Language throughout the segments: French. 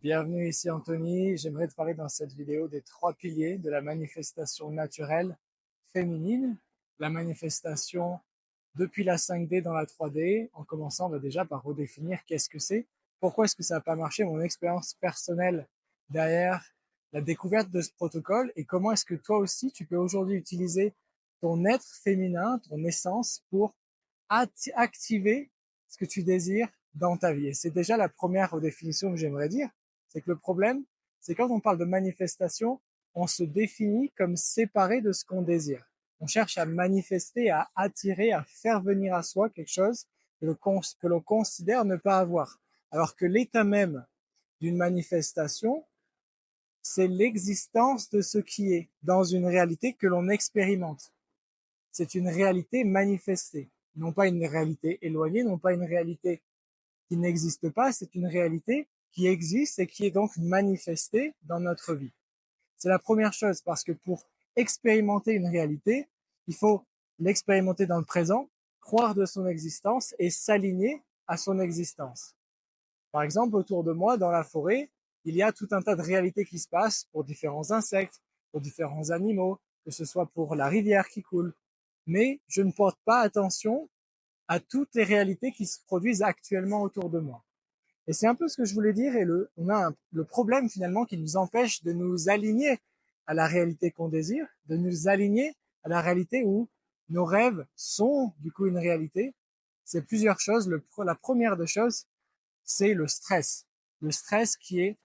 Bienvenue ici Anthony, j'aimerais te parler dans cette vidéo des trois piliers de la manifestation naturelle féminine, la manifestation depuis la 5D dans la 3D, en commençant déjà par redéfinir qu'est-ce que c'est, pourquoi est-ce que ça n'a pas marché, mon expérience personnelle derrière la découverte de ce protocole et comment est-ce que toi aussi tu peux aujourd'hui utiliser ton être féminin, ton essence pour activer ce que tu désires dans ta vie. Et c'est déjà la première redéfinition que j'aimerais dire, c'est que le problème, c'est quand on parle de manifestation, on se définit comme séparé de ce qu'on désire. On cherche à manifester, à attirer, à faire venir à soi quelque chose que l'on considère ne pas avoir. Alors que l'état même d'une manifestation, c'est l'existence de ce qui est dans une réalité que l'on expérimente. C'est une réalité manifestée, non pas une réalité éloignée, non pas une réalité qui n'existe pas, c'est une réalité qui existe et qui est donc manifestée dans notre vie. C'est la première chose parce que pour expérimenter une réalité, il faut l'expérimenter dans le présent, croire de son existence et s'aligner à son existence. Par exemple, autour de moi, dans la forêt, il y a tout un tas de réalités qui se passent pour différents insectes, pour différents animaux, que ce soit pour la rivière qui coule. Mais je ne porte pas attention à toutes les réalités qui se produisent actuellement autour de moi. Et c'est un peu ce que je voulais dire, et on a le problème finalement qui nous empêche de nous aligner à la réalité qu'on désire, de nous aligner à la réalité où nos rêves sont du coup une réalité. C'est plusieurs choses. La première des choses, c'est le stress. Le stress qui est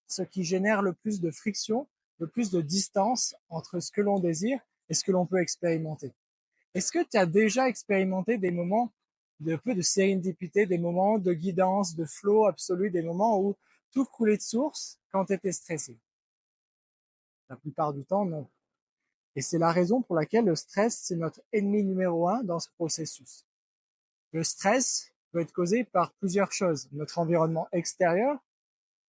ce qui génère le plus de friction, le plus de distance entre ce que l'on désire et ce que l'on peut expérimenter. Est-ce que tu as déjà expérimenté des moments de peu de sérendipité, des moments de guidance, de flow absolu, des moments où tout coulait de source quand tu étais stressé? La plupart du temps, non. Et c'est la raison pour laquelle le stress, c'est notre ennemi numéro un dans ce processus. Le stress peut être causé par plusieurs choses. Notre environnement extérieur,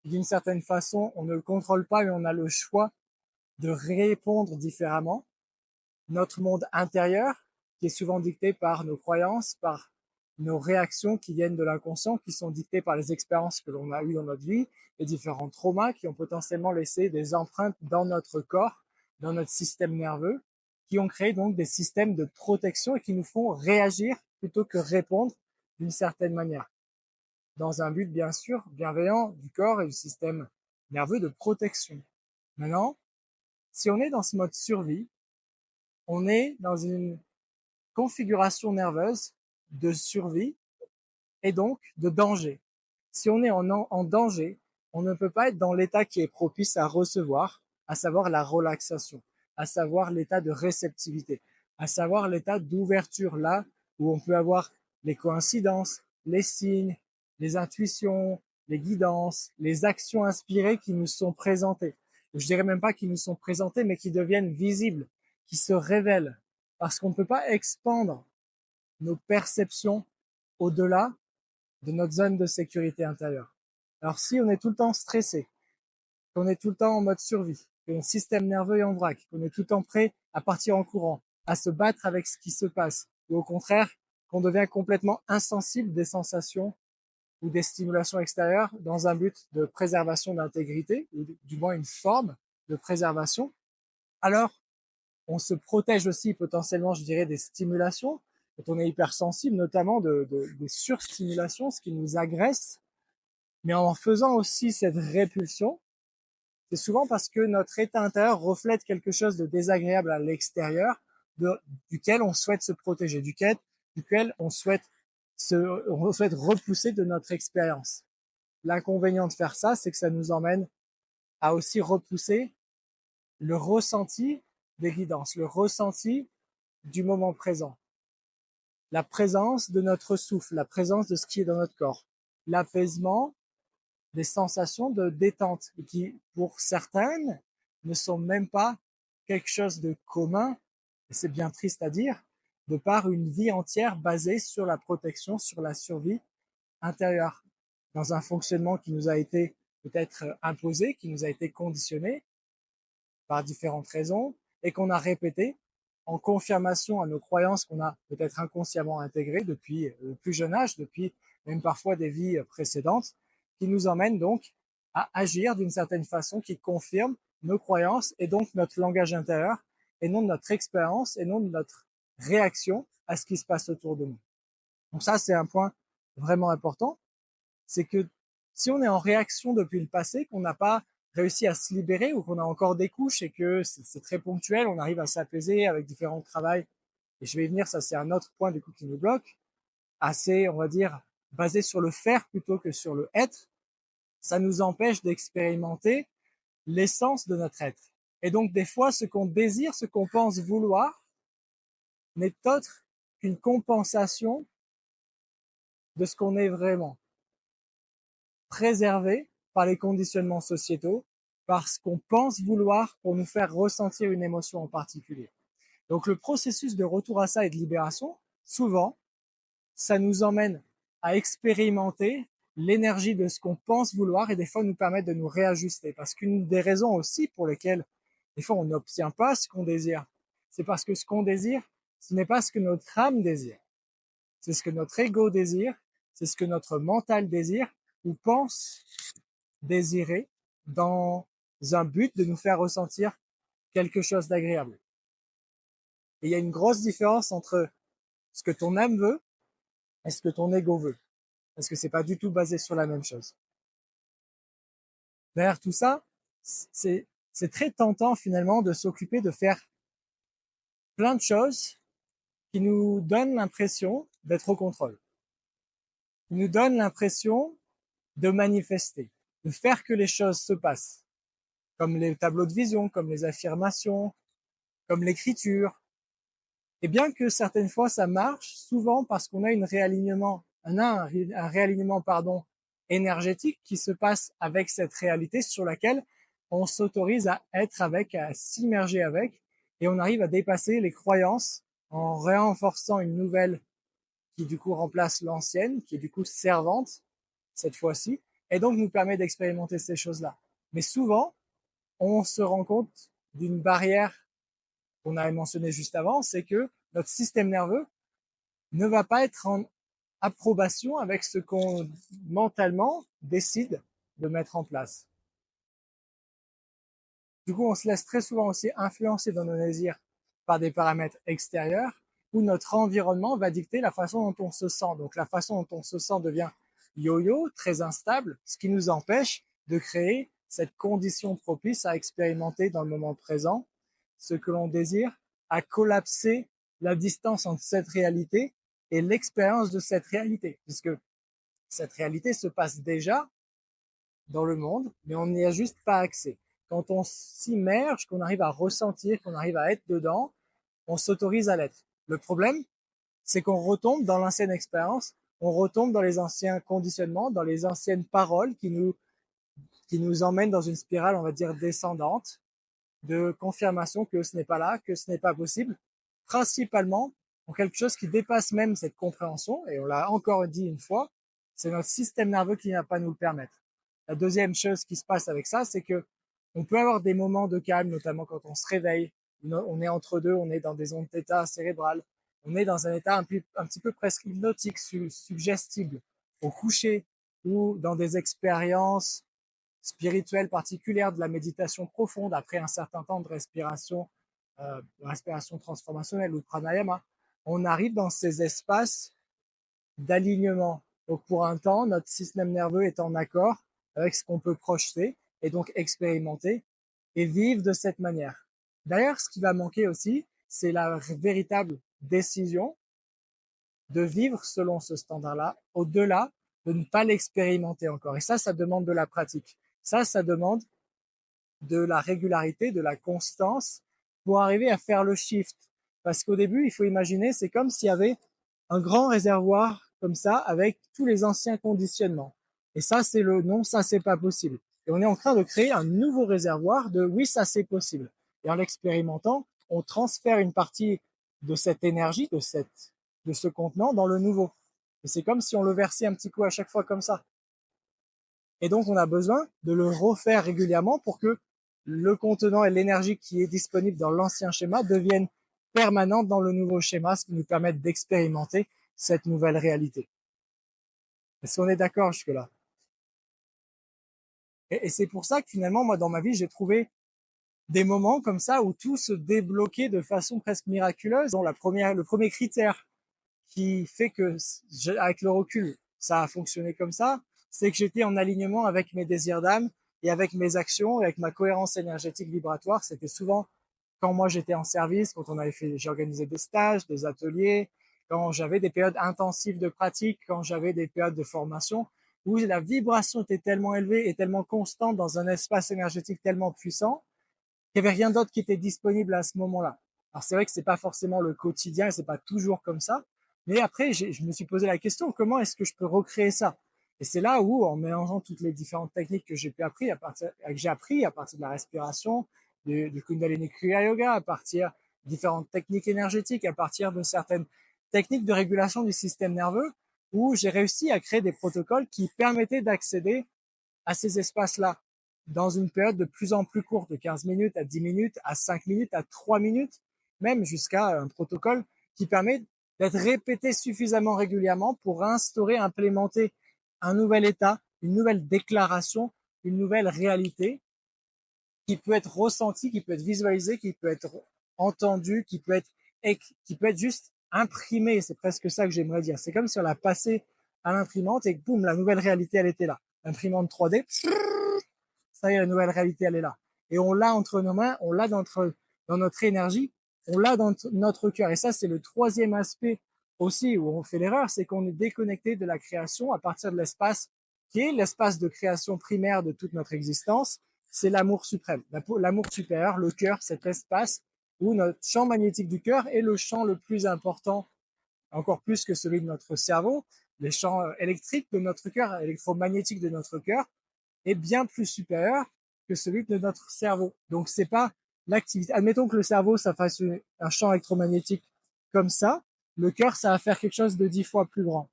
d'une certaine façon, on ne le contrôle pas, mais on a le choix de répondre différemment. Notre monde intérieur, qui est souvent dicté par nos croyances, par nos réactions qui viennent de l'inconscient, qui sont dictées par les expériences que l'on a eues dans notre vie, les différents traumas qui ont potentiellement laissé des empreintes dans notre corps, dans notre système nerveux, qui ont créé donc des systèmes de protection et qui nous font réagir plutôt que répondre d'une certaine manière. Dans un but, bien sûr, bienveillant du corps et du système nerveux de protection. Maintenant, si on est dans ce mode survie, on est dans une configuration nerveuse de survie et donc de danger. Si on est en danger, on ne peut pas être dans l'état qui est propice à recevoir, à savoir la relaxation, à savoir l'état de réceptivité, à savoir l'état d'ouverture, là où on peut avoir les coïncidences, les signes, les intuitions, les guidances, les actions inspirées qui nous sont présentées. Je dirais même pas qui nous sont présentées, mais qui deviennent visibles, qui se révèlent, parce qu'on ne peut pas expandre nos perceptions au-delà de notre zone de sécurité intérieure. Alors si on est tout le temps stressé, qu'on est tout le temps en mode survie, que notre système nerveux est en vrac, qu'on est tout le temps prêt à partir en courant, à se battre avec ce qui se passe, ou au contraire, qu'on devient complètement insensible des sensations ou des stimulations extérieures dans un but de préservation d'intégrité, ou du moins une forme de préservation, alors on se protège aussi potentiellement, je dirais, des stimulations, quand on est hypersensible, notamment des surstimulations, ce qui nous agresse. Mais en faisant aussi cette répulsion, c'est souvent parce que notre état intérieur reflète quelque chose de désagréable à l'extérieur, duquel on souhaite se protéger, duquel on souhaite repousser de notre expérience. L'inconvénient de faire ça, c'est que ça nous emmène à aussi repousser le ressenti des guidances, le ressenti du moment présent, la présence de notre souffle, la présence de ce qui est dans notre corps, l'apaisement, des sensations de détente qui, pour certaines, ne sont même pas quelque chose de commun, et c'est bien triste à dire, de par une vie entière basée sur la protection, sur la survie intérieure, dans un fonctionnement qui nous a été peut-être imposé, qui nous a été conditionné par différentes raisons, et qu'on a répété en confirmation à nos croyances qu'on a peut-être inconsciemment intégrées depuis le plus jeune âge, depuis même parfois des vies précédentes, qui nous emmènent donc à agir d'une certaine façon qui confirme nos croyances et donc notre langage intérieur, et non de notre expérience, et non de notre réaction à ce qui se passe autour de nous. Donc ça, c'est un point vraiment important, c'est que si on est en réaction depuis le passé, qu'on n'a pas réussi à se libérer ou qu'on a encore des couches et que c'est très ponctuel, on arrive à s'apaiser avec différents travails. Et je vais y venir, ça c'est un autre point du coup qui nous bloque, assez, on va dire, basé sur le faire plutôt que sur le être. Ça nous empêche d'expérimenter l'essence de notre être. Et donc des fois, ce qu'on désire, ce qu'on pense vouloir, n'est autre qu'une compensation de ce qu'on est vraiment, préservé par les conditionnements sociétaux, par ce qu'on pense vouloir pour nous faire ressentir une émotion en particulier. Donc le processus de retour à ça et de libération, souvent, ça nous emmène à expérimenter l'énergie de ce qu'on pense vouloir et des fois nous permettre de nous réajuster. Parce qu'une des raisons aussi pour lesquelles des fois on n'obtient pas ce qu'on désire, c'est parce que ce qu'on désire, ce n'est pas ce que notre âme désire. C'est ce que notre ego désire, c'est ce que notre mental désire ou pense désirer dans un but de nous faire ressentir quelque chose d'agréable. Et il y a une grosse différence entre ce que ton âme veut et ce que ton ego veut. Parce que c'est pas du tout basé sur la même chose. Derrière tout ça, c'est très tentant finalement de s'occuper de faire plein de choses qui nous donnent l'impression d'être au contrôle. Qui nous donnent l'impression de manifester, de faire que les choses se passent. Comme les tableaux de vision, comme les affirmations, comme l'écriture. Et bien que certaines fois ça marche, souvent parce qu'on a un réalignement énergétique qui se passe avec cette réalité sur laquelle on s'autorise à être avec, à s'immerger avec, et on arrive à dépasser les croyances en renforçant une nouvelle qui du coup remplace l'ancienne, qui est du coup servante cette fois-ci, et donc nous permet d'expérimenter ces choses-là. Mais souvent, on se rend compte d'une barrière qu'on avait mentionné juste avant, c'est que notre système nerveux ne va pas être en approbation avec ce qu'on mentalement décide de mettre en place. Du coup, on se laisse très souvent aussi influencer dans nos désirs par des paramètres extérieurs où notre environnement va dicter la façon dont on se sent. Donc la façon dont on se sent devient yo-yo, très instable, ce qui nous empêche de créer cette condition propice à expérimenter dans le moment présent ce que l'on désire, à collapser la distance entre cette réalité et l'expérience de cette réalité, puisque cette réalité se passe déjà dans le monde, mais on n'y a juste pas accès. Quand on s'immerge, qu'on arrive à ressentir, qu'on arrive à être dedans, on s'autorise à l'être. Le problème, c'est qu'on retombe dans l'ancienne expérience, on retombe dans les anciens conditionnements, dans les anciennes paroles qui nous emmènent dans une spirale, on va dire, descendante, de confirmation que ce n'est pas là, que ce n'est pas possible, principalement en quelque chose qui dépasse même cette compréhension, et on l'a encore dit une fois, c'est notre système nerveux qui ne va pas nous le permettre. La deuxième chose qui se passe avec ça, c'est que on peut avoir des moments de calme, notamment quand on se réveille, on est entre deux, on est dans des ondes θ cérébrales, on est dans un état un petit peu presque hypnotique, suggestible, au coucher, ou dans des expériences spirituelle particulière, de la méditation profonde après un certain temps de respiration transformationnelle ou de pranayama, on arrive dans ces espaces d'alignement. Donc pour un temps, notre système nerveux est en accord avec ce qu'on peut projeter et donc expérimenter et vivre de cette manière. D'ailleurs, ce qui va manquer aussi, c'est la véritable décision de vivre selon ce standard-là, au-delà de ne pas l'expérimenter encore. Et ça demande de la pratique. Ça demande de la régularité, de la constance pour arriver à faire le shift. Parce qu'au début, il faut imaginer, c'est comme s'il y avait un grand réservoir comme ça avec tous les anciens conditionnements. Et ça, c'est le non, ça, c'est pas possible. Et on est en train de créer un nouveau réservoir de oui, ça, c'est possible. Et en l'expérimentant, on transfère une partie de cette énergie, de ce contenant dans le nouveau. Et c'est comme si on le versait un petit coup à chaque fois comme ça. Et donc, on a besoin de le refaire régulièrement pour que le contenant et l'énergie qui est disponible dans l'ancien schéma deviennent permanentes dans le nouveau schéma, ce qui nous permet d'expérimenter cette nouvelle réalité. Est-ce qu'on est d'accord jusque-là? Et c'est pour ça que finalement, moi, dans ma vie, j'ai trouvé des moments comme ça où tout se débloquait de façon presque miraculeuse. Bon, le premier critère qui fait que, avec le recul, ça a fonctionné comme ça, c'est que j'étais en alignement avec mes désirs d'âme et avec mes actions et avec ma cohérence énergétique vibratoire. C'était souvent quand moi j'étais en service, quand j'ai organisé des stages, des ateliers, quand j'avais des périodes intensives de pratique, quand j'avais des périodes de formation, où la vibration était tellement élevée et tellement constante dans un espace énergétique tellement puissant qu'il n'y avait rien d'autre qui était disponible à ce moment-là. Alors c'est vrai que c'est pas forcément le quotidien, c'est pas toujours comme ça, mais après je me suis posé la question, comment est-ce que je peux recréer ça? Et c'est là où, en mélangeant toutes les différentes techniques que j'ai appris à partir de la respiration, du Kundalini Kriya Yoga, à partir de différentes techniques énergétiques, à partir de certaines techniques de régulation du système nerveux, où j'ai réussi à créer des protocoles qui permettaient d'accéder à ces espaces-là dans une période de plus en plus courte, de 15 minutes à 10 minutes, à 5 minutes, à 3 minutes, même jusqu'à un protocole qui permet d'être répété suffisamment régulièrement pour instaurer, implémenter un nouvel état, une nouvelle déclaration, une nouvelle réalité qui peut être ressentie, qui peut être visualisée, qui peut être entendue, qui peut être juste imprimée. C'est presque ça que j'aimerais dire. C'est comme si on l'a passé à l'imprimante et que boum, la nouvelle réalité, elle était là. L'imprimante 3D, ça y est, la nouvelle réalité, elle est là. Et on l'a entre nos mains, on l'a dans notre énergie, on l'a dans notre cœur. Et ça, c'est le troisième aspect aussi où on fait l'erreur, c'est qu'on est déconnecté de la création à partir de l'espace qui est l'espace de création primaire de toute notre existence. C'est l'amour suprême, l'amour supérieur, le cœur, cet espace où notre champ magnétique du cœur est le champ le plus important, encore plus que celui de notre cerveau. Les champs électriques de notre cœur, électromagnétiques de notre cœur, est bien plus supérieur que celui de notre cerveau. Donc c'est pas l'activité. Admettons que le cerveau, ça fasse un champ électromagnétique comme ça, le cœur, ça va faire quelque chose de 10 fois plus grand.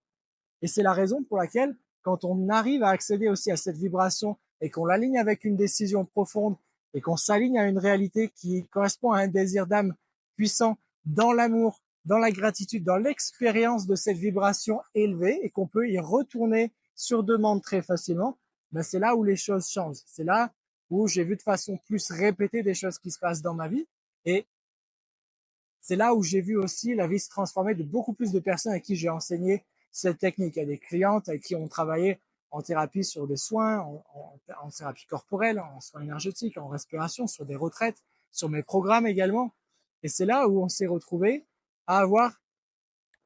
Et c'est la raison pour laquelle, quand on arrive à accéder aussi à cette vibration et qu'on l'aligne avec une décision profonde et qu'on s'aligne à une réalité qui correspond à un désir d'âme puissant dans l'amour, dans la gratitude, dans l'expérience de cette vibration élevée et qu'on peut y retourner sur demande très facilement, ben c'est là où les choses changent. C'est là où j'ai vu de façon plus répétée des choses qui se passent dans ma vie et c'est là où j'ai vu aussi la vie se transformer de beaucoup plus de personnes à qui j'ai enseigné cette technique. Il y a des clientes avec qui on travaillait en thérapie sur des soins, en thérapie corporelle, en soins énergétiques, en respiration, sur des retraites, sur mes programmes également. Et c'est là où on s'est retrouvé à avoir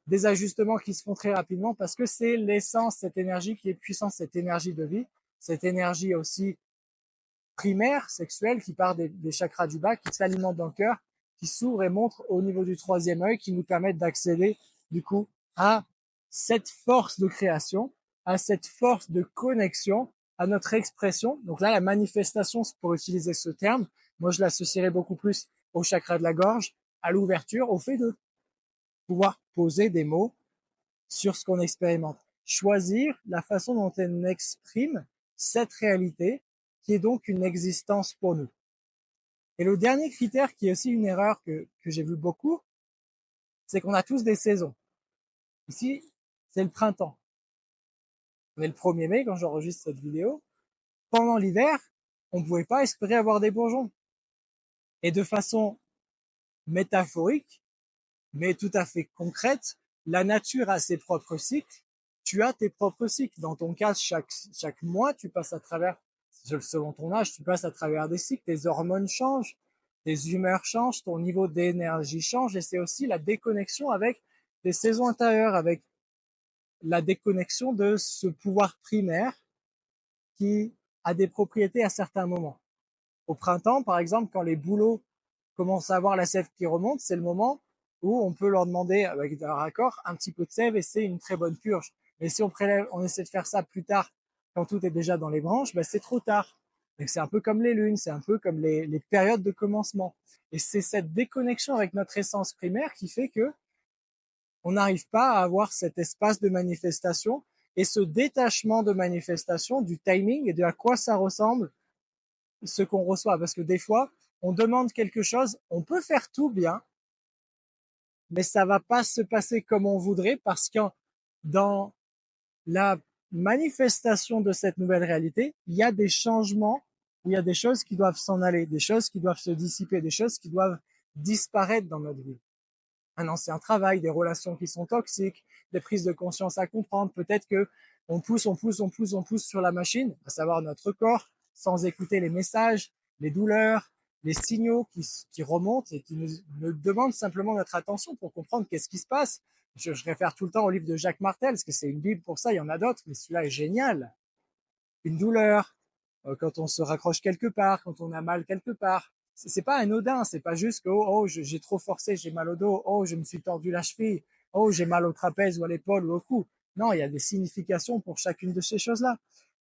des ajustements qui se font très rapidement parce que c'est l'essence, cette énergie qui est puissante, cette énergie de vie, cette énergie aussi primaire, sexuelle, qui part des chakras du bas, qui s'alimente dans le cœur, qui s'ouvre et montre au niveau du troisième œil, qui nous permettent d'accéder, du coup, à cette force de création, à cette force de connexion, à notre expression. Donc là, la manifestation, pour utiliser ce terme, moi, je l'associerais beaucoup plus au chakra de la gorge, à l'ouverture, au fait de pouvoir poser des mots sur ce qu'on expérimente. Choisir la façon dont on exprime cette réalité qui est donc une existence pour nous. Et le dernier critère qui est aussi une erreur que j'ai vu beaucoup, c'est qu'on a tous des saisons. Ici, c'est le printemps. On est le 1er mai quand j'enregistre cette vidéo. Pendant l'hiver, on ne pouvait pas espérer avoir des bourgeons. Et de façon métaphorique, mais tout à fait concrète, la nature a ses propres cycles, tu as tes propres cycles. Dans ton cas, chaque mois, tu passes à travers, selon ton âge, tu passes à travers des cycles, tes hormones changent, tes humeurs changent, ton niveau d'énergie change, et c'est aussi la déconnexion avec tes saisons intérieures, avec la déconnexion de ce pouvoir primaire qui a des propriétés à certains moments. Au printemps, par exemple, quand les bouleaux commencent à avoir la sève qui remonte, c'est le moment où on peut leur demander, avec un raccord, un petit peu de sève et c'est une très bonne purge. Mais si on essaie de faire ça plus tard, quand tout est déjà dans les branches, ben c'est trop tard. Donc c'est un peu comme les lunes, c'est un peu comme les périodes de commencement. Et c'est cette déconnexion avec notre essence primaire qui fait que on n'arrive pas à avoir cet espace de manifestation et ce détachement de manifestation du timing et de à quoi ça ressemble ce qu'on reçoit. Parce que des fois, on demande quelque chose, on peut faire tout bien, mais ça va pas se passer comme on voudrait parce que dans la manifestation de cette nouvelle réalité, il y a des changements, où il y a des choses qui doivent s'en aller, des choses qui doivent se dissiper, des choses qui doivent disparaître dans notre vie. Un ancien travail, des relations qui sont toxiques, des prises de conscience à comprendre. Peut-être que on pousse sur la machine, à savoir notre corps, sans écouter les messages, les douleurs, les signaux qui remontent et qui nous demandent simplement notre attention pour comprendre qu'est-ce qui se passe. Je réfère tout le temps au livre de Jacques Martel, parce que c'est une bible pour ça, il y en a d'autres, mais celui-là est génial. Une douleur, quand on se raccroche quelque part, quand on a mal quelque part. C'est pas anodin, c'est pas juste que j'ai trop forcé, j'ai mal au dos, je me suis tordu la cheville, j'ai mal au trapèze ou à l'épaule ou au cou. Non, il y a des significations pour chacune de ces choses-là.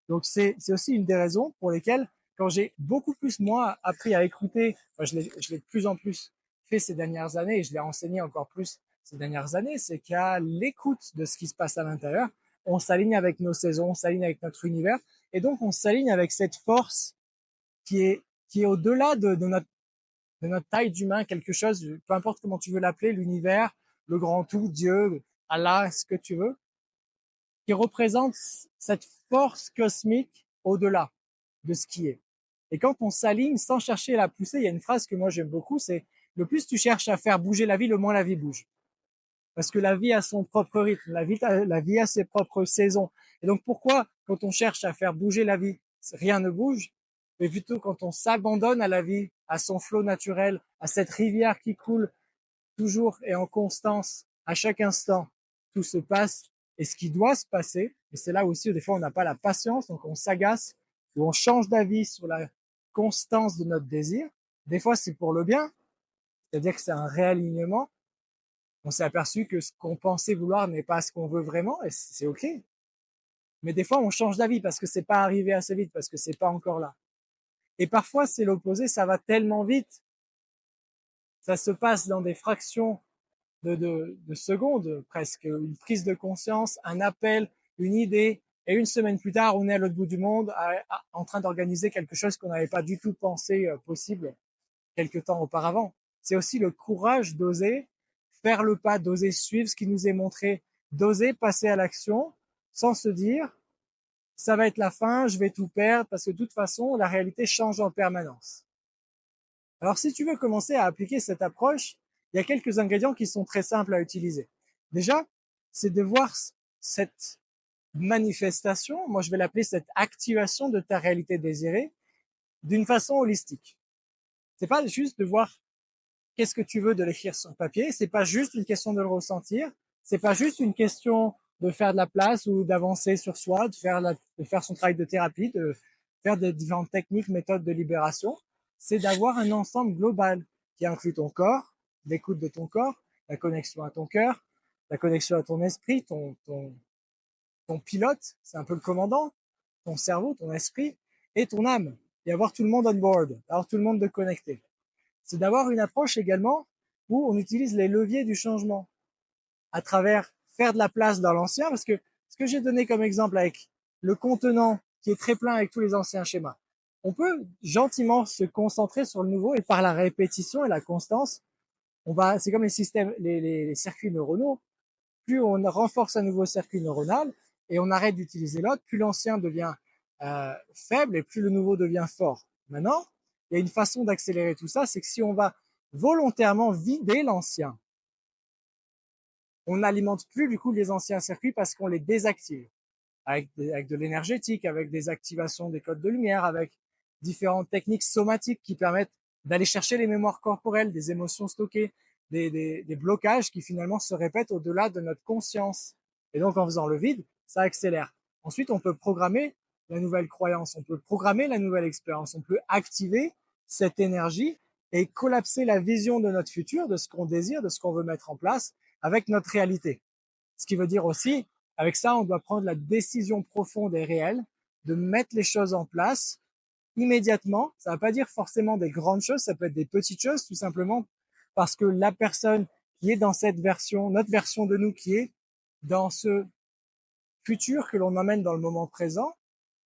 Donc c'est aussi une des raisons pour lesquelles, quand j'ai beaucoup plus moi appris à écouter, je l'ai de plus en plus fait ces dernières années et je l'ai enseigné encore plus ces dernières années, c'est qu'à l'écoute de ce qui se passe à l'intérieur, on s'aligne avec nos saisons, on s'aligne avec notre univers et donc on s'aligne avec cette force qui est au-delà de notre taille d'humain, quelque chose, peu importe comment tu veux l'appeler, l'univers, le grand tout, Dieu, Allah, ce que tu veux, qui représente cette force cosmique au-delà de ce qui est. Et quand on s'aligne sans chercher à la pousser, il y a une phrase que moi j'aime beaucoup, c'est le plus tu cherches à faire bouger la vie, le moins la vie bouge. Parce que la vie a son propre rythme, la vie a ses propres saisons. Et donc pourquoi, quand on cherche à faire bouger la vie, rien ne bouge, mais plutôt quand on s'abandonne à la vie, à son flot naturel, à cette rivière qui coule toujours et en constance, à chaque instant, tout se passe et ce qui doit se passer. Et c'est là aussi où des fois on n'a pas la patience, donc on s'agace ou on change d'avis sur la constance de notre désir. Des fois c'est pour le bien, c'est-à-dire que c'est un réalignement. On s'est aperçu que ce qu'on pensait vouloir n'est pas ce qu'on veut vraiment et c'est ok. Mais des fois on change d'avis parce que c'est pas arrivé assez vite, parce que c'est pas encore là. Et parfois c'est l'opposé, ça va tellement vite, ça se passe dans des fractions de secondes, presque une prise de conscience, un appel, une idée, et une semaine plus tard, on est à l'autre bout du monde en train d'organiser quelque chose qu'on n'avait pas du tout pensé possible quelque temps auparavant. C'est aussi le courage d'oser faire le pas, d'oser suivre ce qui nous est montré, d'oser passer à l'action sans se dire ça va être la fin, je vais tout perdre, parce que de toute façon, la réalité change en permanence. Alors, si tu veux commencer à appliquer cette approche, il y a quelques ingrédients qui sont très simples à utiliser. Déjà, c'est de voir cette manifestation, moi je vais l'appeler cette activation de ta réalité désirée, d'une façon holistique. C'est pas juste de voir qu'est-ce que tu veux de l'écrire sur papier, c'est pas juste une question de le ressentir, c'est pas juste une question de faire de la place ou d'avancer sur soi, de faire son travail de thérapie, de faire des différentes techniques, méthodes de libération. C'est d'avoir un ensemble global qui inclut ton corps, l'écoute de ton corps, la connexion à ton cœur, la connexion à ton esprit, ton pilote, c'est un peu le commandant, ton cerveau, ton esprit et ton âme. Et avoir tout le monde on board, avoir tout le monde de connecté. C'est d'avoir une approche également où on utilise les leviers du changement à travers faire de la place dans l'ancien, parce que ce que j'ai donné comme exemple avec le contenant qui est très plein avec tous les anciens schémas, on peut gentiment se concentrer sur le nouveau et par la répétition et la constance, c'est comme les systèmes, les circuits neuronaux, plus on renforce un nouveau circuit neuronal et on arrête d'utiliser l'autre, plus l'ancien devient faible et plus le nouveau devient fort. Maintenant, il y a une façon d'accélérer tout ça, c'est que si on va volontairement vider l'ancien, on n'alimente plus du coup les anciens circuits parce qu'on les désactive avec de l'énergétique, avec des activations des codes de lumière, avec différentes techniques somatiques qui permettent d'aller chercher les mémoires corporelles, des émotions stockées, des blocages qui finalement se répètent au-delà de notre conscience. Et donc en faisant le vide, ça accélère. Ensuite, on peut programmer la nouvelle croyance, on peut programmer la nouvelle expérience, on peut activer cette énergie et collapser la vision de notre futur, de ce qu'on désire, de ce qu'on veut mettre en place avec notre réalité. Ce qui veut dire aussi, avec ça, on doit prendre la décision profonde et réelle de mettre les choses en place immédiatement. Ça ne veut pas dire forcément des grandes choses, ça peut être des petites choses, tout simplement parce que la personne qui est dans cette version, notre version de nous qui est dans ce futur que l'on emmène dans le moment présent,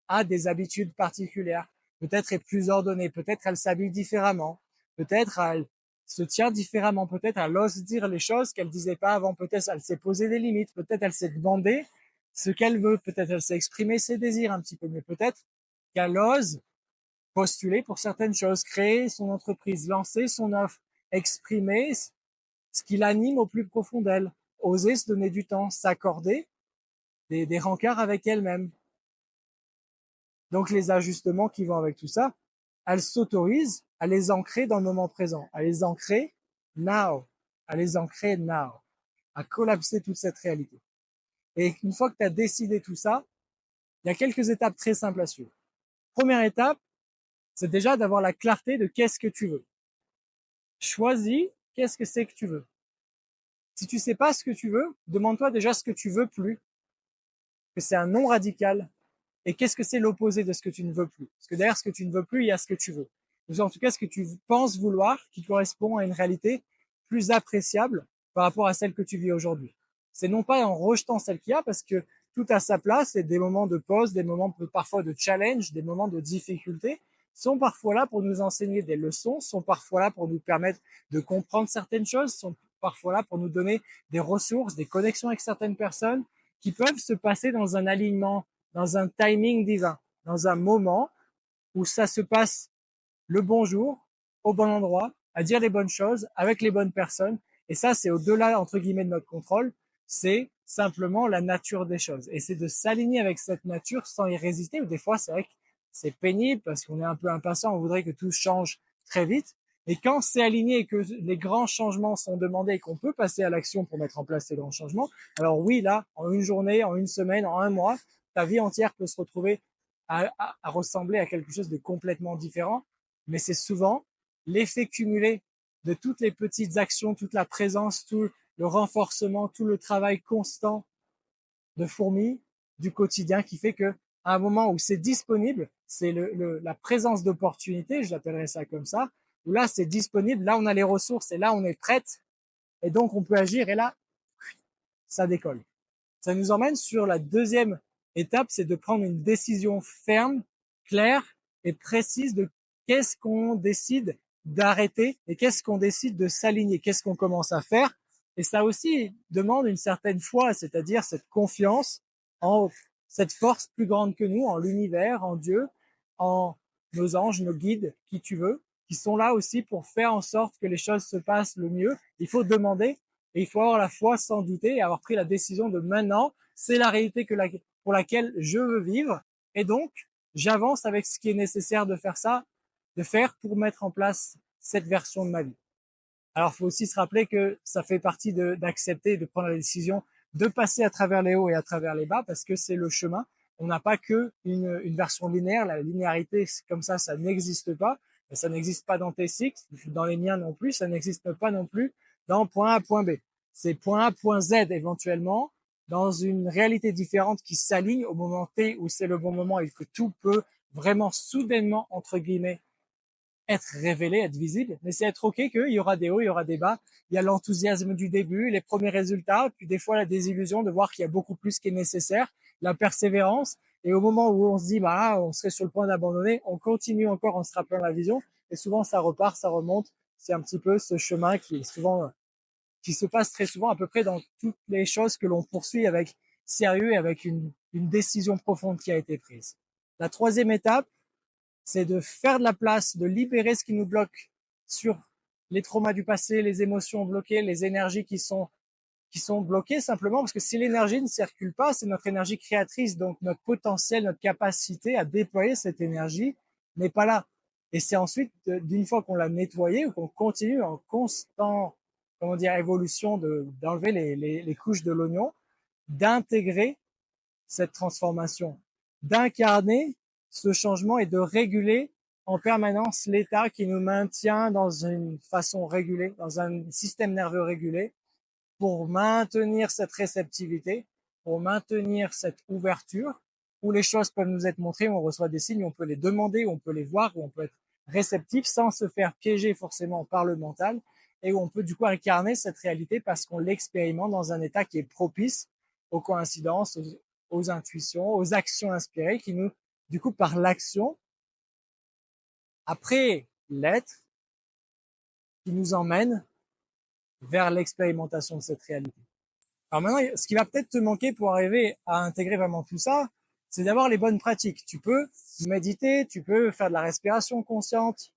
a des habitudes particulières. Peut-être est plus ordonnée, peut-être elle s'habille différemment, peut-être elle se tient différemment, peut-être elle ose dire les choses qu'elle disait pas avant, peut-être elle s'est posé des limites, peut-être elle s'est demandé ce qu'elle veut. Peut-être elle sait exprimer ses désirs un petit peu mieux. Peut-être qu'elle ose postuler pour certaines choses, créer son entreprise, lancer son offre, exprimer ce qui l'anime au plus profond d'elle, oser se donner du temps, s'accorder des rencarts avec elle-même. Donc les ajustements qui vont avec tout ça, elle s'autorise à les ancrer dans le moment présent, à les ancrer now, à collapser toute cette réalité. Et une fois que tu as décidé tout ça, il y a quelques étapes très simples à suivre. Première étape, c'est déjà d'avoir la clarté de qu'est-ce que tu veux. Choisis qu'est-ce que c'est que tu veux. Si tu sais pas ce que tu veux, demande-toi déjà ce que tu veux plus, que c'est un non radical. Et qu'est-ce que c'est l'opposé de ce que tu ne veux plus? Parce que derrière ce que tu ne veux plus, il y a ce que tu veux. Donc, en tout cas, ce que tu penses vouloir, qui correspond à une réalité plus appréciable par rapport à celle que tu vis aujourd'hui. C'est non pas en rejetant celle qu'il y a, parce que tout à sa place, et des moments de pause, des moments parfois de challenge, des moments de difficulté, sont parfois là pour nous enseigner des leçons, sont parfois là pour nous permettre de comprendre certaines choses, sont parfois là pour nous donner des ressources, des connexions avec certaines personnes qui peuvent se passer dans un alignement, dans un timing divin, dans un moment où ça se passe le bon jour, au bon endroit, à dire les bonnes choses, avec les bonnes personnes. Et ça, c'est au-delà, entre guillemets, de notre contrôle. C'est simplement la nature des choses. Et c'est de s'aligner avec cette nature sans y résister. Ou des fois, c'est vrai que c'est pénible parce qu'on est un peu impatient. On voudrait que tout change très vite. Et quand c'est aligné et que les grands changements sont demandés et qu'on peut passer à l'action pour mettre en place ces grands changements, alors oui, là, en une journée, en une semaine, en un mois, ta vie entière peut se retrouver à ressembler à quelque chose de complètement différent. Mais c'est souvent l'effet cumulé de toutes les petites actions, toute la présence, tout le renforcement, tout le travail constant de fourmi du quotidien qui fait que à un moment où c'est disponible, c'est la présence d'opportunités, je l'appellerais ça comme ça, où là c'est disponible, là on a les ressources et là on est prête et donc on peut agir et là ça décolle. Ça nous emmène sur la deuxième étape, c'est de prendre une décision ferme, claire et précise de qu'est-ce qu'on décide d'arrêter et qu'est-ce qu'on décide de s'aligner, qu'est-ce qu'on commence à faire. Et ça aussi demande une certaine foi, c'est-à-dire cette confiance en cette force plus grande que nous, en l'univers, en Dieu, en nos anges, nos guides, qui tu veux, qui sont là aussi pour faire en sorte que les choses se passent le mieux. Il faut demander et il faut avoir la foi sans douter et avoir pris la décision de maintenant, c'est la réalité pour laquelle je veux vivre. Et donc, j'avance avec ce qui est nécessaire de faire ça, de faire pour mettre en place cette version de ma vie. Alors, il faut aussi se rappeler que ça fait partie d'accepter, de prendre la décision de passer à travers les hauts et à travers les bas parce que c'est le chemin. On n'a pas que une version linéaire. La linéarité, comme ça n'existe pas. Ça n'existe pas dans tes cycles, dans les miens non plus. Ça n'existe pas non plus dans point A, point B. C'est point A, point Z éventuellement dans une réalité différente qui s'aligne au moment T où c'est le bon moment et que tout peut vraiment soudainement, entre guillemets, être révélé, être visible, mais c'est être OK qu'il y aura des hauts, il y aura des bas. Il y a l'enthousiasme du début, les premiers résultats, puis des fois la désillusion de voir qu'il y a beaucoup plus qui est nécessaire, la persévérance. Et au moment où on se dit, bah, on serait sur le point d'abandonner, on continue encore en se rappelant la vision. Et souvent, ça repart, ça remonte. C'est un petit peu ce chemin qui est souvent, qui se passe très souvent à peu près dans toutes les choses que l'on poursuit avec sérieux et avec une décision profonde qui a été prise. La troisième étape, c'est de faire de la place, de libérer ce qui nous bloque sur les traumas du passé, les émotions bloquées, les énergies qui sont bloquées simplement parce que si l'énergie ne circule pas, c'est notre énergie créatrice, donc notre potentiel, notre capacité à déployer cette énergie n'est pas là. Et c'est ensuite, d'une fois qu'on l'a nettoyé ou qu'on continue en constant, comment dire, évolution d'enlever les couches de l'oignon, d'intégrer cette transformation, d'incarner ce changement et de réguler en permanence l'état qui nous maintient dans une façon régulée, dans un système nerveux régulé, pour maintenir cette réceptivité, pour maintenir cette ouverture, où les choses peuvent nous être montrées, où on reçoit des signes, où on peut les demander, où on peut les voir, où on peut être réceptif sans se faire piéger forcément par le mental, et où on peut du coup incarner cette réalité parce qu'on l'expérimente dans un état qui est propice aux coïncidences, aux intuitions, aux actions inspirées qui nous, du coup, par l'action, après l'être, qui nous emmène vers l'expérimentation de cette réalité. Alors maintenant, ce qui va peut-être te manquer pour arriver à intégrer vraiment tout ça, c'est d'avoir les bonnes pratiques. Tu peux méditer, tu peux faire de la respiration consciente,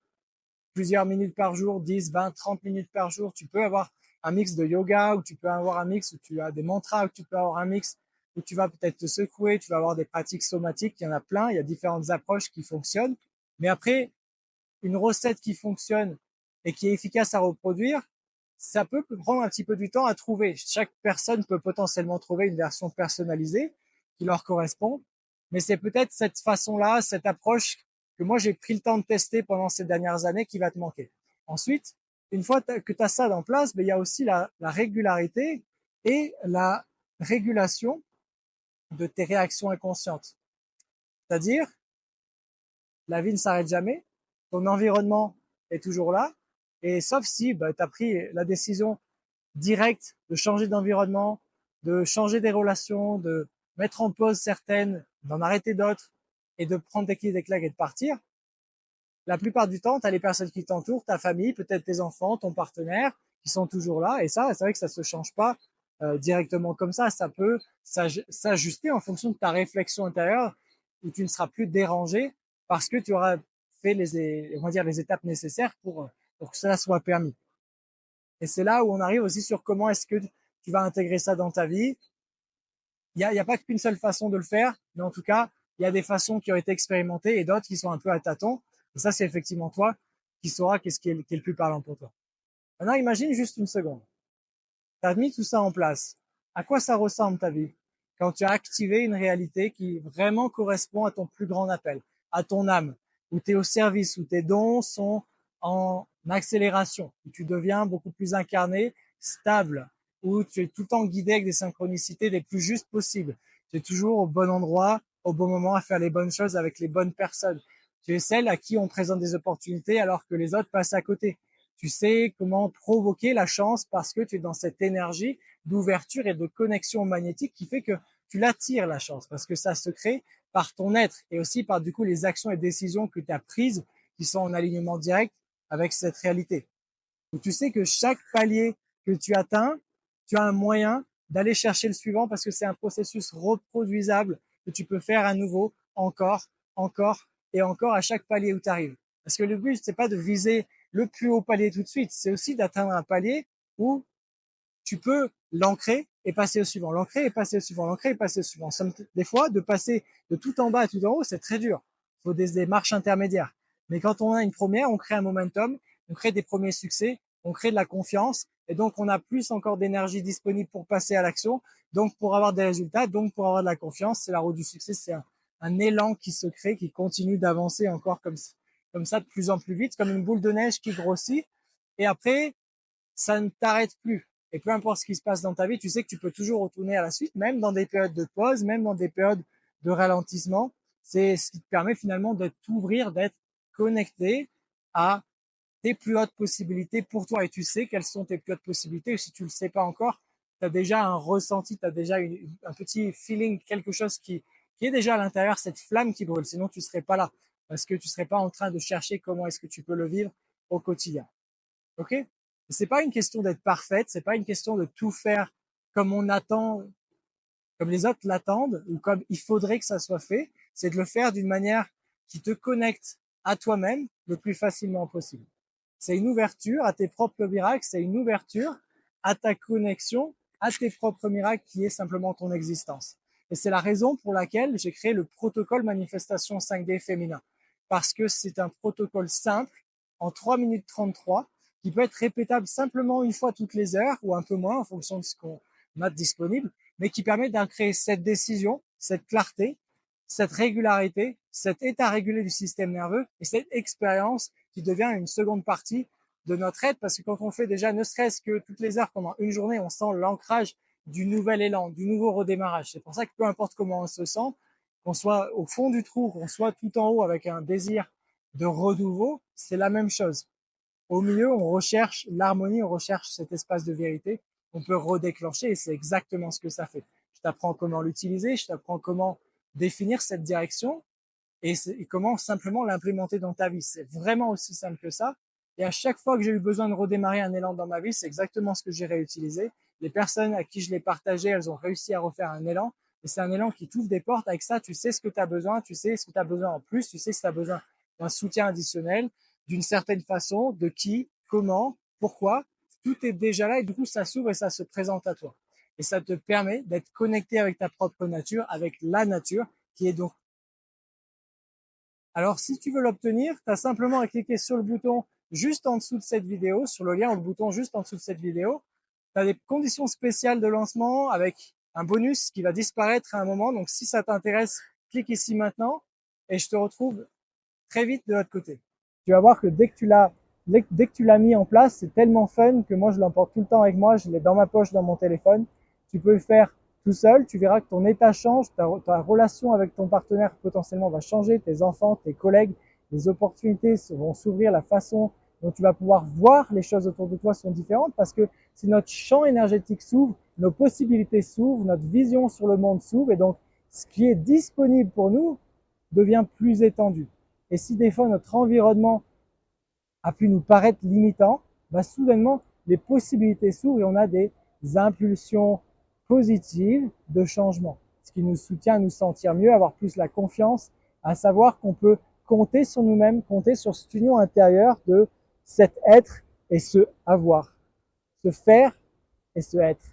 plusieurs minutes par jour, 10, 20, 30 minutes par jour. Tu peux avoir un mix de yoga, ou tu peux avoir un mix où tu as des mantras, ou tu peux avoir un mix où tu vas peut-être te secouer, tu vas avoir des pratiques somatiques. Il y en a plein, il y a différentes approches qui fonctionnent. Mais après, une recette qui fonctionne et qui est efficace à reproduire, ça peut prendre un petit peu du temps à trouver. Chaque personne peut potentiellement trouver une version personnalisée qui leur correspond, mais c'est peut-être cette façon-là, cette approche que moi j'ai pris le temps de tester pendant ces dernières années qui va te manquer. Ensuite, une fois que tu as ça en place, il y a aussi la régularité et la régulation de tes réactions inconscientes. C'est-à-dire, la vie ne s'arrête jamais, ton environnement est toujours là, et sauf si tu as pris la décision directe de changer d'environnement, de changer des relations, de mettre en pause certaines, d'en arrêter d'autres, et de prendre tes clés des claques et de partir, la plupart du temps, tu as les personnes qui t'entourent, ta famille, peut-être tes enfants, ton partenaire, qui sont toujours là, et ça, c'est vrai que ça se change pas directement comme ça peut s'ajuster en fonction de ta réflexion intérieure, où tu ne seras plus dérangé parce que tu auras fait on va dire, les étapes nécessaires pour que cela soit permis. Et c'est là où on arrive aussi sur comment est-ce que tu vas intégrer ça dans ta vie. Il y a pas qu'une seule façon de le faire, mais en tout cas, il y a des façons qui ont été expérimentées et d'autres qui sont un peu à tâtons. Et ça, c'est effectivement toi qui sauras qu'est-ce qui est le plus parlant pour toi. Maintenant, imagine juste une seconde. Tu as mis tout ça en place. À quoi ça ressemble ta vie quand tu as activé une réalité qui vraiment correspond à ton plus grand appel, à ton âme, où tu es au service, où tes dons sont en accélération, où tu deviens beaucoup plus incarné, stable, où tu es tout le temps guidé avec des synchronicités les plus justes possibles. Tu es toujours au bon endroit, au bon moment, à faire les bonnes choses avec les bonnes personnes. Tu es celle à qui on présente des opportunités alors que les autres passent à côté. Tu sais comment provoquer la chance parce que tu es dans cette énergie d'ouverture et de connexion magnétique qui fait que tu l'attires la chance parce que ça se crée par ton être et aussi par du coup les actions et décisions que tu as prises qui sont en alignement direct avec cette réalité. Donc tu sais que chaque palier que tu atteins, tu as un moyen d'aller chercher le suivant parce que c'est un processus reproduisable que tu peux faire à nouveau encore, encore et encore à chaque palier où tu arrives. Parce que le but, c'est pas de viser le plus haut palier tout de suite, c'est aussi d'atteindre un palier où tu peux l'ancrer et passer au suivant, l'ancrer et passer au suivant, l'ancrer et passer au suivant. Des fois, de passer de tout en bas à tout en haut, c'est très dur. Il faut des marches intermédiaires. Mais quand on a une première, on crée un momentum, on crée des premiers succès, on crée de la confiance, et donc on a plus encore d'énergie disponible pour passer à l'action, donc pour avoir des résultats, donc pour avoir de la confiance. C'est la roue du succès, c'est un élan qui se crée, qui continue d'avancer encore comme ça de plus en plus vite, comme une boule de neige qui grossit. Et après, ça ne t'arrête plus. Et peu importe ce qui se passe dans ta vie, tu sais que tu peux toujours retourner à la suite, même dans des périodes de pause, même dans des périodes de ralentissement. C'est ce qui te permet finalement de t'ouvrir, d'être connecté à tes plus hautes possibilités pour toi. Et tu sais quelles sont tes plus hautes possibilités. Et si tu ne le sais pas encore, tu as déjà un ressenti, tu as déjà un petit feeling, quelque chose qui est déjà à l'intérieur, cette flamme qui brûle. Sinon, tu ne serais pas là. Parce que tu ne serais pas en train de chercher comment est-ce que tu peux le vivre au quotidien. OK? C'est pas une question d'être parfaite, c'est pas une question de tout faire comme on attend, comme les autres l'attendent ou comme il faudrait que ça soit fait. C'est de le faire d'une manière qui te connecte à toi-même le plus facilement possible. C'est une ouverture à tes propres miracles, c'est une ouverture à ta connexion à tes propres miracles qui est simplement ton existence. Et c'est la raison pour laquelle j'ai créé le protocole manifestation 5D féminin. Parce que c'est un protocole simple en 3 minutes 33 qui peut être répétable simplement une fois toutes les heures ou un peu moins en fonction de ce qu'on a disponible, mais qui permet d'en créer cette décision, cette clarté, cette régularité, cet état régulé du système nerveux et cette expérience qui devient une seconde partie de notre être parce que quand on fait déjà ne serait-ce que toutes les heures pendant une journée, on sent l'ancrage du nouvel élan, du nouveau redémarrage. C'est pour ça que peu importe comment on se sent, qu'on soit au fond du trou, qu'on soit tout en haut avec un désir de renouveau, c'est la même chose. Au milieu, on recherche l'harmonie, on recherche cet espace de vérité qu'on peut redéclencher et c'est exactement ce que ça fait. Je t'apprends comment l'utiliser, je t'apprends comment définir cette direction et comment simplement l'implémenter dans ta vie. C'est vraiment aussi simple que ça. Et à chaque fois que j'ai eu besoin de redémarrer un élan dans ma vie, c'est exactement ce que j'ai réutilisé. Les personnes à qui je l'ai partagé, elles ont réussi à refaire un élan. Et c'est un élan qui t'ouvre des portes. Avec ça, tu sais ce que tu as besoin, tu sais ce que tu as besoin en plus, tu sais si tu as besoin d'un soutien additionnel, d'une certaine façon, de qui, comment, pourquoi. Tout est déjà là et du coup, ça s'ouvre et ça se présente à toi. Et ça te permet d'être connecté avec ta propre nature, avec la nature, qui est donc. Alors, si tu veux l'obtenir, tu as simplement à cliquer sur le bouton juste en dessous de cette vidéo, sur le lien ou le bouton juste en dessous de cette vidéo. Tu as des conditions spéciales de lancement avec un bonus qui va disparaître à un moment. Donc, si ça t'intéresse, clique ici maintenant et je te retrouve très vite de l'autre côté. Tu vas voir que dès que tu l'as mis en place, c'est tellement fun que moi, je l'emporte tout le temps avec moi. Je l'ai dans ma poche, dans mon téléphone. Tu peux le faire tout seul. Tu verras que ton état change, ta relation avec ton partenaire potentiellement va changer, tes enfants, tes collègues, les opportunités vont s'ouvrir, la façon dont tu vas pouvoir voir les choses autour de toi sont différentes parce que si notre champ énergétique s'ouvre, nos possibilités s'ouvrent, notre vision sur le monde s'ouvre et donc ce qui est disponible pour nous devient plus étendu. Et si des fois notre environnement a pu nous paraître limitant, bah soudainement les possibilités s'ouvrent et on a des impulsions positives de changement, ce qui nous soutient à nous sentir mieux, avoir plus la confiance, à savoir qu'on peut compter sur nous-mêmes, compter sur cette union intérieure de cet être et ce avoir, ce faire et ce être,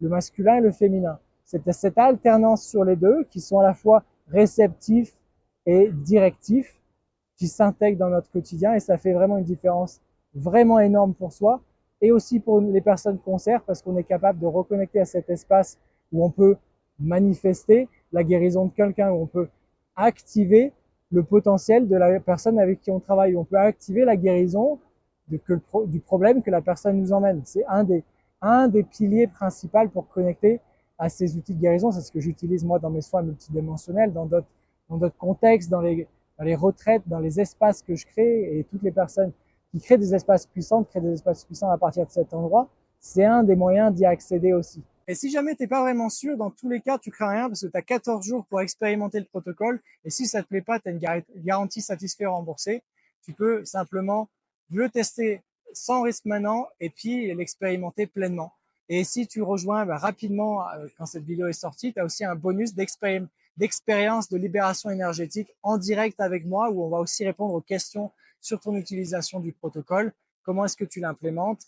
le masculin et le féminin. C'est cette alternance sur les deux qui sont à la fois réceptifs et directifs, qui s'intègrent dans notre quotidien et ça fait vraiment une différence vraiment énorme pour soi et aussi pour les personnes concerts parce qu'on est capable de reconnecter à cet espace où on peut manifester la guérison de quelqu'un, où on peut activer le potentiel de la personne avec qui on travaille, où on peut activer la guérison du problème que la personne nous emmène. C'est un des piliers principaux pour connecter à ces outils de guérison. C'est ce que j'utilise moi dans mes soins multidimensionnels, dans d'autres contextes, dans les retraites, dans les espaces que je crée et toutes les personnes qui créent des espaces puissants, créent des espaces puissants à partir de cet endroit, c'est un des moyens d'y accéder aussi. Et si jamais tu n'es pas vraiment sûr, dans tous les cas, tu crains rien parce que tu as 14 jours pour expérimenter le protocole et si ça te plaît pas, tu as une garantie satisfait remboursée. Tu peux simplement le tester sans risque maintenant et puis l'expérimenter pleinement. Et si tu rejoins rapidement, quand cette vidéo est sortie, tu as aussi un bonus d'expérience de libération énergétique en direct avec moi où on va aussi répondre aux questions sur ton utilisation du protocole. Comment est-ce que tu l'implémentes?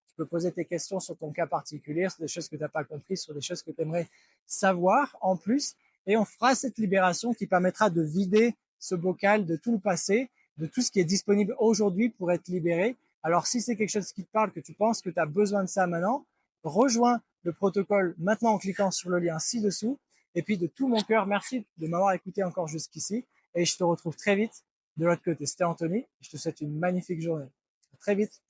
Tu peux poser tes questions sur ton cas particulier, sur des choses que tu n'as pas compris, sur des choses que tu aimerais savoir en plus. Et on fera cette libération qui permettra de vider ce bocal de tout le passé, de tout ce qui est disponible aujourd'hui pour être libéré. Alors si c'est quelque chose qui te parle, que tu penses que tu as besoin de ça maintenant, rejoins le protocole maintenant en cliquant sur le lien ci-dessous. Et puis de tout mon cœur, merci de m'avoir écouté encore jusqu'ici. Et je te retrouve très vite de l'autre côté. C'était Anthony. Je te souhaite une magnifique journée. À très vite.